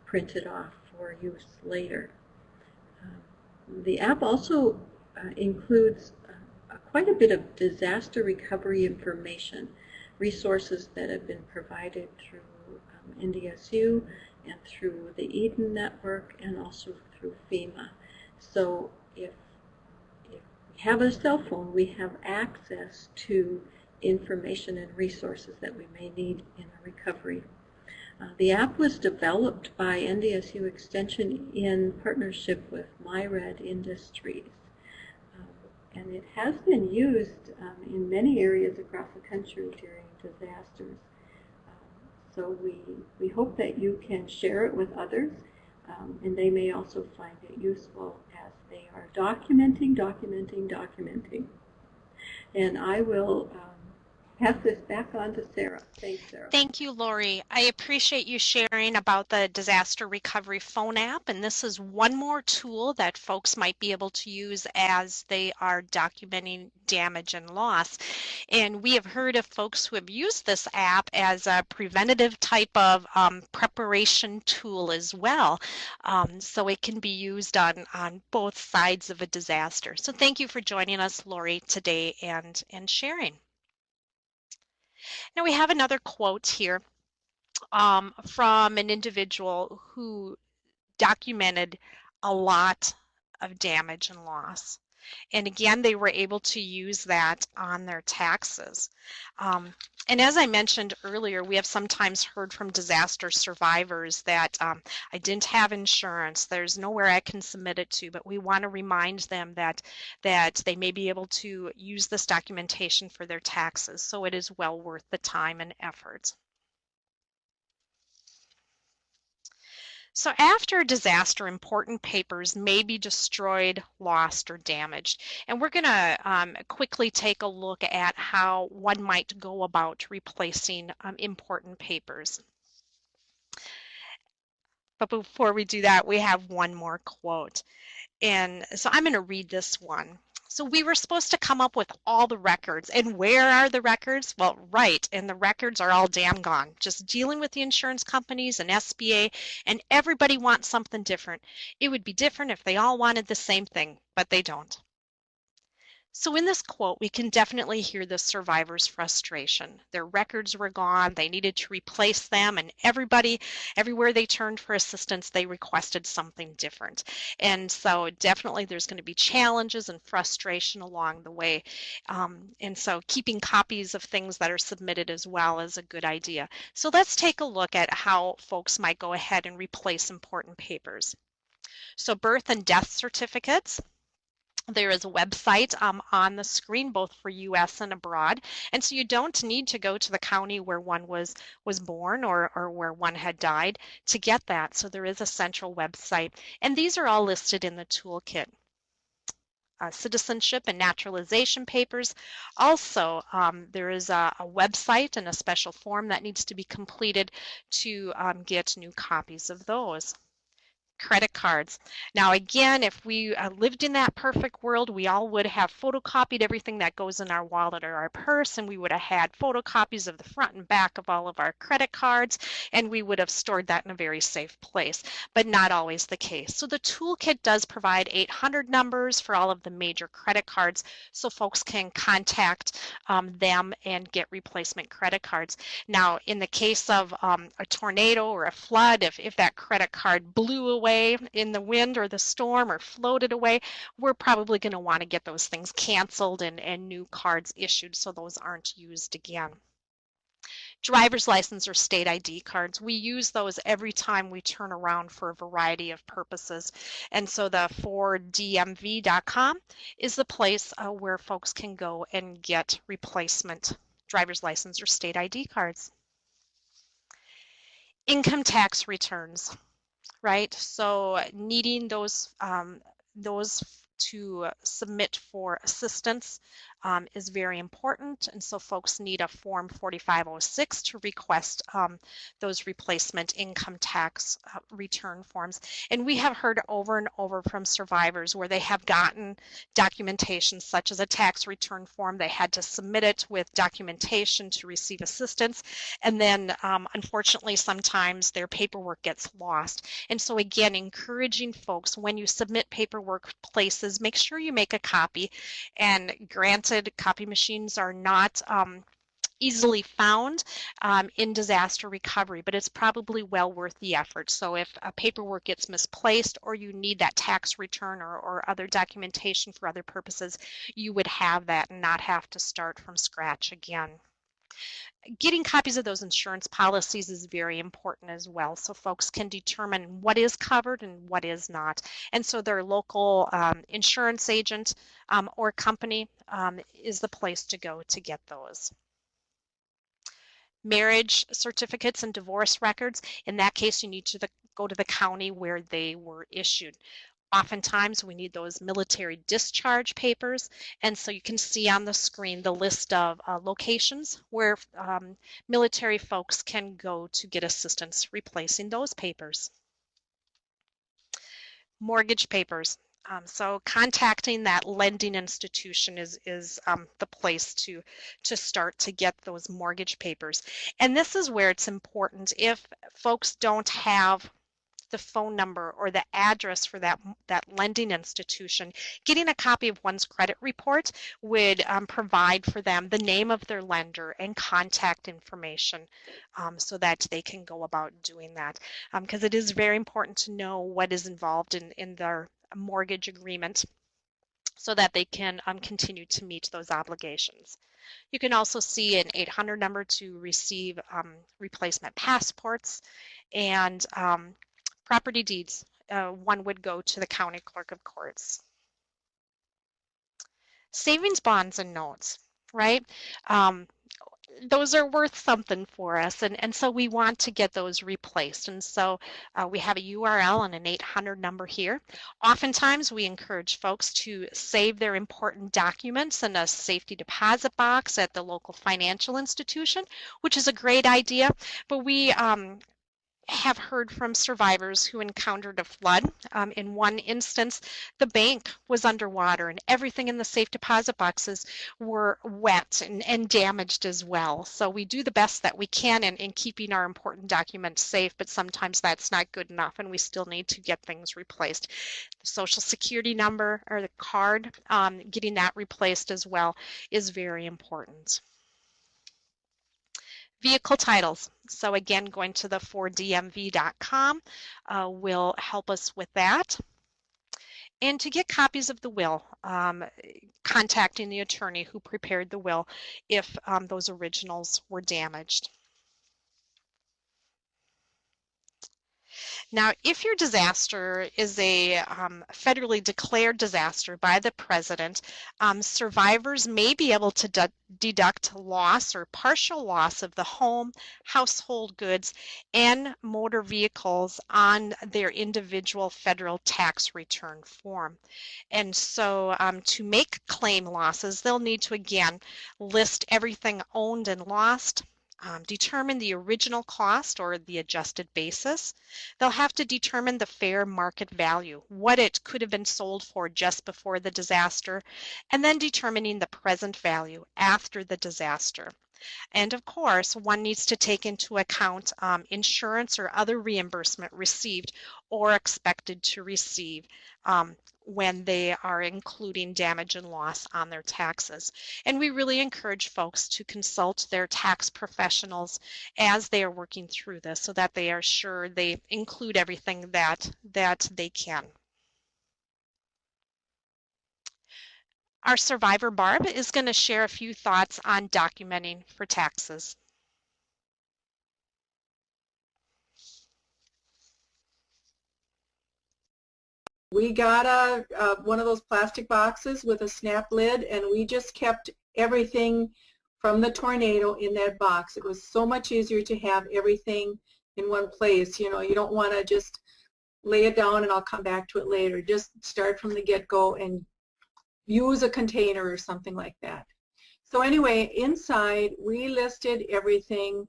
printed off for use later. The app also includes quite a bit of disaster recovery information, resources that have been provided through NDSU and through the Eden Network and also through FEMA. So if we have a cell phone, we have access to information and resources that we may need in a recovery. The app was developed by NDSU Extension in partnership with MyRed Industries. And it has been used in many areas across the country during disasters. So we hope that you can share it with others, and they may also find it useful as they are documenting. And I will pass this back on to Sarah. Thanks, Sarah. Thank you, Lori. I appreciate you sharing about the Disaster Recovery Phone app, and this is one more tool that folks might be able to use as they are documenting damage and loss. And we have heard of folks who have used this app as a preventative type of preparation tool as well. So it can be used on both sides of a disaster. So thank you for joining us, Lori, today and sharing. Now we have another quote here from an individual who documented a lot of damage and loss. And again, they were able to use that on their taxes. And as I mentioned earlier, we have sometimes heard from disaster survivors that I didn't have insurance, there's nowhere I can submit it to, but we want to remind them that they may be able to use this documentation for their taxes, so it is well worth the time and effort. So after a disaster, important papers may be destroyed, lost, or damaged. And we're going to quickly take a look at how one might go about replacing important papers. But before we do that, we have one more quote. And so I'm going to read this one. So we were supposed to come up with all the records. And where are the records? Well, right, and the records are all damn gone. Just dealing with the insurance companies and SBA, and everybody wants something different. It would be different if they all wanted the same thing, but they don't. So in this quote, we can definitely hear the survivor's frustration. Their records were gone, they needed to replace them, and everywhere they turned for assistance, they requested something different. And so definitely there's going to be challenges and frustration along the way. And so keeping copies of things that are submitted as well is a good idea. So let's take a look at how folks might go ahead and replace important papers. So birth and death certificates. There is a website on the screen, both for U.S. and abroad, and so you don't need to go to the county where one was born or where one had died to get that. So there is a central website, and these are all listed in the toolkit. Citizenship and naturalization papers. Also, there is a website and a special form that needs to be completed to get new copies of those. Credit cards. Now again, if we lived in that perfect world, we all would have photocopied everything that goes in our wallet or our purse, and we would have had photocopies of the front and back of all of our credit cards, and we would have stored that in a very safe place, but not always the case. So the toolkit does provide 800 numbers for all of the major credit cards, so folks can contact them and get replacement credit cards. Now in the case of a tornado or a flood, if that credit card blew away in the wind or the storm or floated away, we're probably going to want to get those things canceled and new cards issued so those aren't used again. Driver's license or state ID cards, we use those every time we turn around for a variety of purposes. And so the 4dmv.com is the place where folks can go and get replacement driver's license or state ID cards. Income tax returns. Right, so needing those to submit for assistance is very important, and so folks need a Form 4506 to request those replacement income tax return forms. And we have heard over and over from survivors where they have gotten documentation such as a tax return form, they had to submit it with documentation to receive assistance, and then unfortunately sometimes their paperwork gets lost. And so again, encouraging folks, when you submit paperwork places, make sure you make a copy. And granted, copy machines are not easily found in disaster recovery, but it's probably well worth the effort. So if paperwork gets misplaced or you need that tax return or other documentation for other purposes, you would have that and not have to start from scratch again. Getting copies of those insurance policies is very important as well, so folks can determine what is covered and what is not. And so their local insurance agent or company is the place to go to get those. Marriage certificates and divorce records, in that case you need to go to the county where they were issued. Oftentimes we need those military discharge papers, and so you can see on the screen the list of locations where military folks can go to get assistance replacing those papers. Mortgage papers. So contacting that lending institution is the place to start to get those mortgage papers. And this is where it's important, if folks don't have the phone number or the address for that lending institution, getting a copy of one's credit report would provide for them the name of their lender and contact information so that they can go about doing that. Because it is very important to know what is involved in their mortgage agreement so that they can continue to meet those obligations. You can also see an 800 number to receive replacement passports, and property deeds. One would go to the county clerk of courts. Savings bonds and notes, right? Those are worth something for us, and so we want to get those replaced. And so we have a URL and an 800 number here. Oftentimes we encourage folks to save their important documents in a safety deposit box at the local financial institution, which is a great idea, but we have heard from survivors who encountered a flood. In one instance, the bank was underwater and everything in the safe deposit boxes were wet and damaged as well. So we do the best that we can in keeping our important documents safe, but sometimes that's not good enough and we still need to get things replaced. The social security number or the card, getting that replaced as well is very important. Vehicle titles. So again, going to the 4dmv.com will help us with that. And to get copies of the will, contacting the attorney who prepared the will if those originals were damaged. Now, if your disaster is a federally declared disaster by the president, survivors may be able to deduct loss or partial loss of the home, household goods, and motor vehicles on their individual federal tax return form. And so to make claim losses, they'll need to, again, list everything owned and lost, determine the original cost or the adjusted basis. They'll have to determine the fair market value, what it could have been sold for just before the disaster, and then determining the present value after the disaster. And of course, one needs to take into account insurance or other reimbursement received or expected to receive when they are including damage and loss on their taxes. And we really encourage folks to consult their tax professionals as they are working through this so that they are sure they include everything that they can. Our survivor, Barb, is going to share a few thoughts on documenting for taxes. We got one of those plastic boxes with a snap lid, and we just kept everything from the tornado in that box. It was so much easier to have everything in one place. You know, you don't want to just lay it down and I'll come back to it later. Just start from the get-go and use a container or something like that. So anyway, inside we listed everything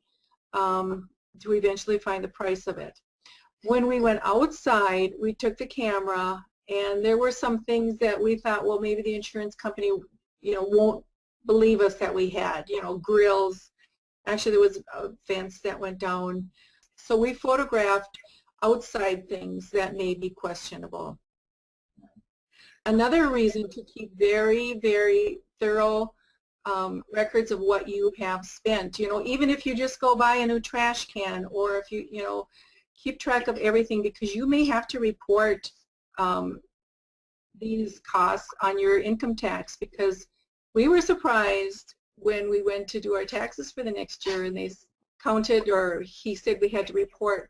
to eventually find the price of it. When we went outside, we took the camera, and there were some things that we thought, well, maybe the insurance company, you know, won't believe us that we had, you know, grills. Actually, there was a fence that went down. So we photographed outside things that may be questionable. Another reason to keep very, very thorough records of what you have spent. You know, even if you just go buy a new trash can, or if you know, keep track of everything, because you may have to report these costs on your income tax, because we were surprised when we went to do our taxes for the next year and they counted, or he said we had to report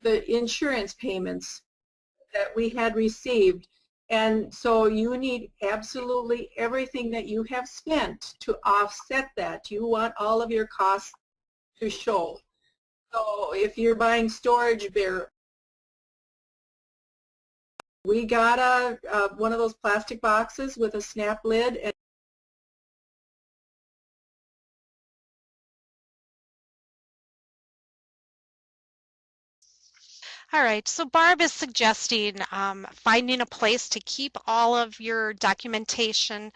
the insurance payments that we had received. And so you need absolutely everything that you have spent to offset that. You want all of your costs to show. So if you're buying storage barrels, we got one of those plastic boxes with a snap lid. And All right, so Barb is suggesting finding a place to keep all of your documentation,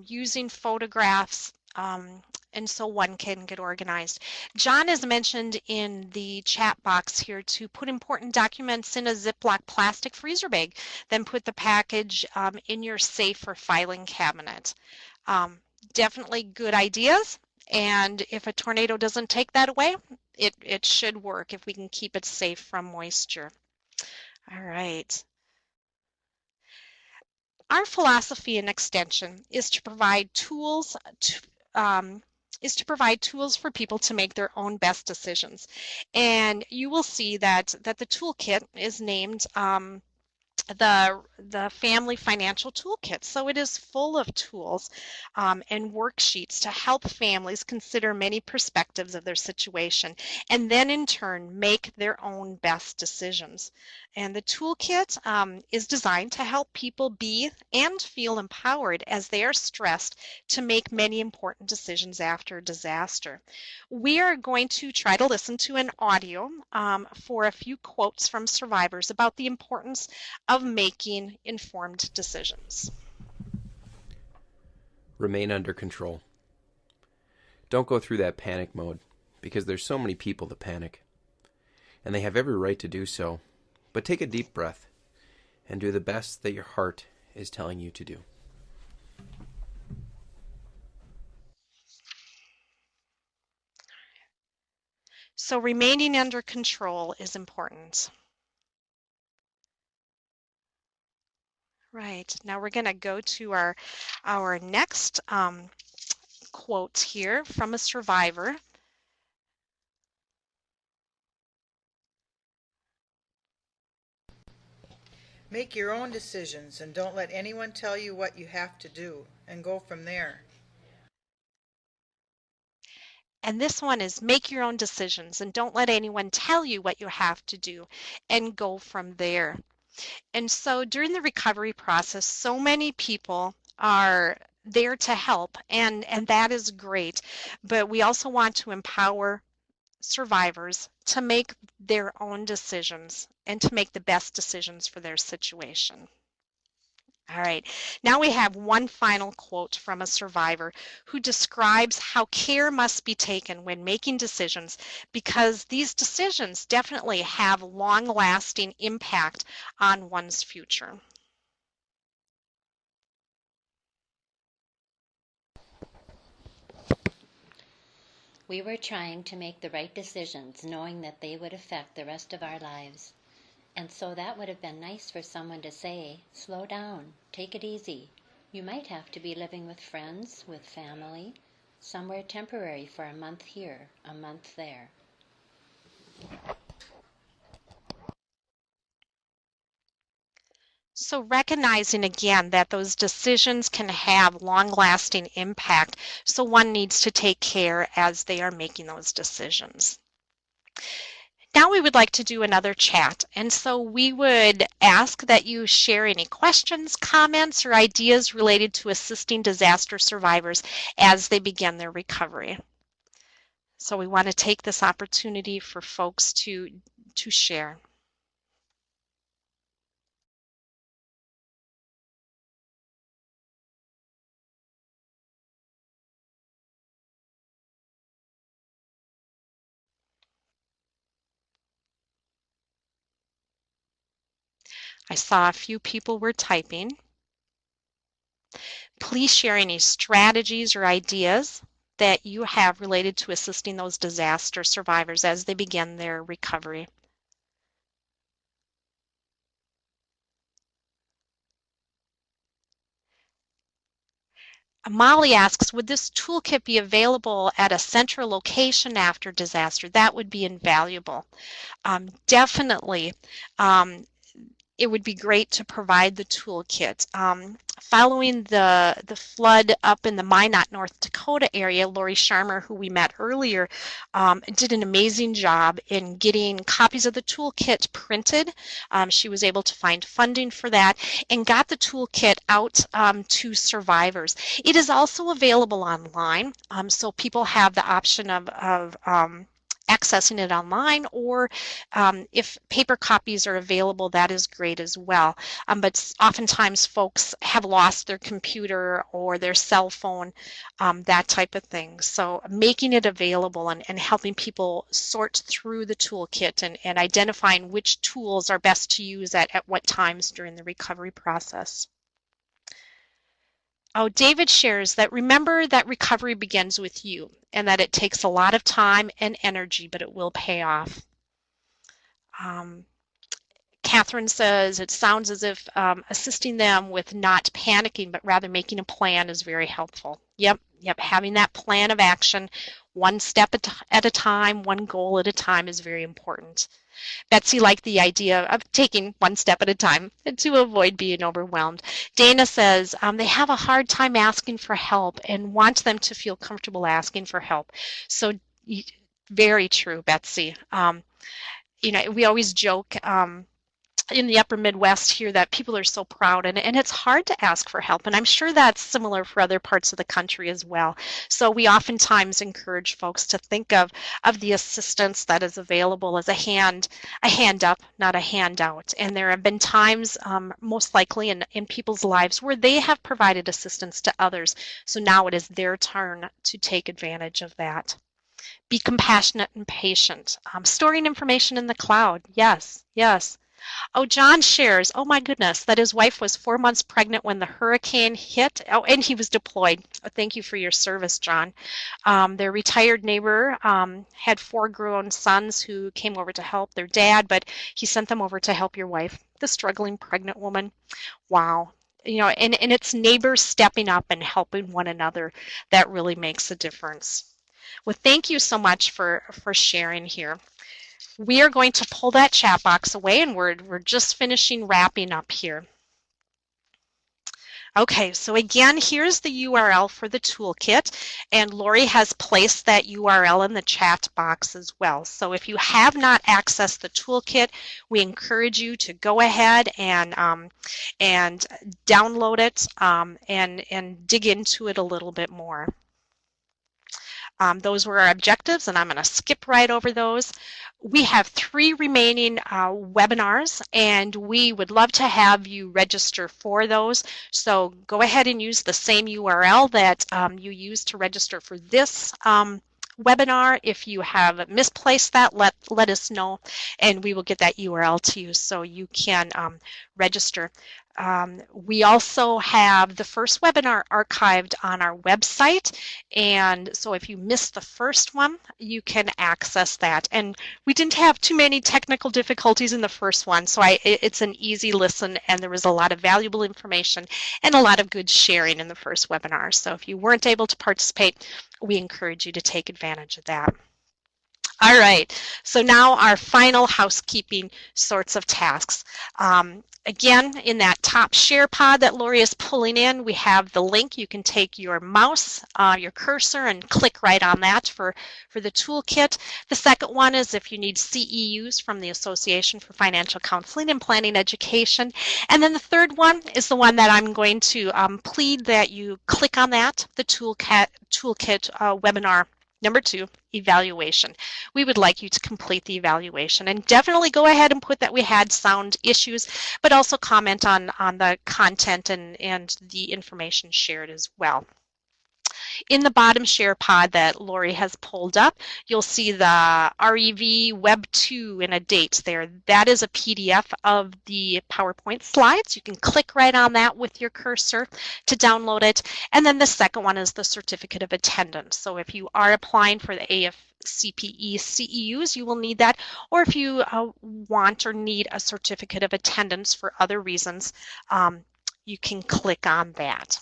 using photographs, and so one can get organized. John has mentioned in the chat box here to put important documents in a Ziploc plastic freezer bag, then put the package in your safe or filing cabinet. Definitely good ideas, and if a tornado doesn't take that away, it should work if we can keep it safe from moisture. All right. Our philosophy in Extension is to provide tools for people to make their own best decisions. And you will see that the toolkit is named the Family Financial Toolkit. So it is full of tools and worksheets to help families consider many perspectives of their situation and then in turn make their own best decisions. And the toolkit is designed to help people be and feel empowered as they are stressed to make many important decisions after a disaster. We are going to try to listen to an audio for a few quotes from survivors about the importance of making informed decisions. Remain under control. Don't go through that panic mode, because there's so many people that panic. And they have every right to do so. But take a deep breath and do the best that your heart is telling you to do. So remaining under control is important. Right, now we're going to go to our next quote here from a survivor. Make your own decisions and don't let anyone tell you what you have to do, and go from there. And this one is make your own decisions and don't let anyone tell you what you have to do, and go from there. And so during the recovery process, so many people are there to help, and that is great. But we also want to empower survivors to make their own decisions and to make the best decisions for their situation. All right, now we have one final quote from a survivor who describes how care must be taken when making decisions, because these decisions definitely have long-lasting impact on one's future. We were trying to make the right decisions, knowing that they would affect the rest of our lives. And so that would have been nice for someone to say, slow down, take it easy. You might have to be living with friends, with family, somewhere temporary for a month here, a month there. So recognizing again that those decisions can have long-lasting impact, so one needs to take care as they are making those decisions. Now we would like to do another chat, and so we would ask that you share any questions, comments, or ideas related to assisting disaster survivors as they begin their recovery. So we want to take this opportunity for folks to share. I saw a few people were typing. please share any strategies or ideas that you have related to assisting those disaster survivors as they begin their recovery. Molly asks, would this toolkit be available at a central location after disaster? That would be invaluable. Definitely. It would be great to provide the toolkit. Following the flood up in the Minot, North Dakota area, Lori Sharmer, who we met earlier, did an amazing job in getting copies of the toolkit printed. She was able to find funding for that and got the toolkit out to survivors. It is also available online, so people have the option of accessing it online, or if paper copies are available, that is great as well. But oftentimes folks have lost their computer or their cell phone, that type of thing. So making it available and helping people sort through the toolkit and identifying which tools are best to use at what times during the recovery process. Oh, David shares that remember that recovery begins with you and that it takes a lot of time and energy, but it will pay off. Catherine says it sounds as if assisting them with not panicking, but rather making a plan is very helpful. Yep, having that plan of action, one step at a time, one goal at a time is very important. Betsy liked the idea of taking one step at a time to avoid being overwhelmed. Dana says they have a hard time asking for help and want them to feel comfortable asking for help. So very true, Betsy. You know, we always joke in the upper Midwest here that people are so proud, and it's hard to ask for help, and I'm sure that's similar for other parts of the country as well. So we oftentimes encourage folks to think of the assistance that is available as a hand up, not a handout. And there have been times, most likely in people's lives, where they have provided assistance to others. So now it is their turn to take advantage of that. Be compassionate and patient. Storing information in the cloud. Yes. Oh, John shares, oh my goodness, that his wife was 4 months pregnant when the hurricane hit. Oh, and he was deployed. Oh, thank you for your service, John. Their retired neighbor had 4 grown sons who came over to help their dad, but he sent them over to help your wife, the struggling pregnant woman. Wow. You know, and it's neighbors stepping up and helping one another that really makes a difference. Well, thank you so much for sharing here. We are going to pull that chat box away, and we're just finishing wrapping up here. Okay, so again, here's the URL for the toolkit, and Lori has placed that URL in the chat box as well. So if you have not accessed the toolkit, we encourage you to go ahead and download it and dig into it a little bit more. Those were our objectives, and I'm going to skip right over those. We have 3 remaining webinars, and we would love to have you register for those. So go ahead and use the same URL that you used to register for this webinar. If you have misplaced that, let us know, and we will get that URL to you so you can register. We also have the first webinar archived on our website, and so if you missed the first one, you can access that. And we didn't have too many technical difficulties in the first one, so it's an easy listen, and there was a lot of valuable information and a lot of good sharing in the first webinar. So if you weren't able to participate, we encourage you to take advantage of that. All right, so now our final housekeeping sorts of tasks. Again, in that top share pod that Lori is pulling in, we have the link. You can take your mouse, your cursor, and click right on that for the toolkit. The second one is if you need CEUs from the Association for Financial Counseling and Planning Education. And then the third one is the one that I'm going to plead that you click on that, the toolkit webinar number 2, evaluation. We would like you to complete the evaluation, and definitely go ahead and put that we had sound issues, but also comment on the content and the information shared as well. In the bottom share pod that Lori has pulled up, you'll see the REV Web 2 and a date there. That is a PDF of the PowerPoint slides. You can click right on that with your cursor to download it. And then the second one is the certificate of attendance. So if you are applying for the AFCPE CEUs, you will need that. Or if you want or need a certificate of attendance for other reasons, you can click on that.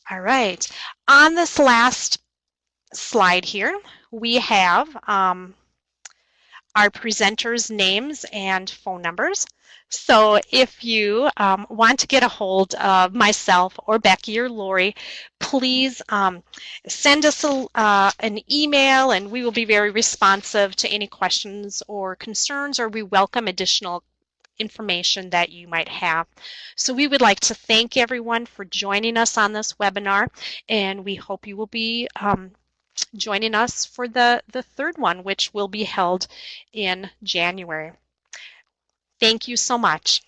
All right, on this last slide here, we have our presenters' names and phone numbers. So if you want to get a hold of myself or Becky or Lori, please send us an email, and we will be very responsive to any questions or concerns, or we welcome additional information that you might have. So we would like to thank everyone for joining us on this webinar, and we hope you will be joining us for the third one, which will be held in January. Thank you so much.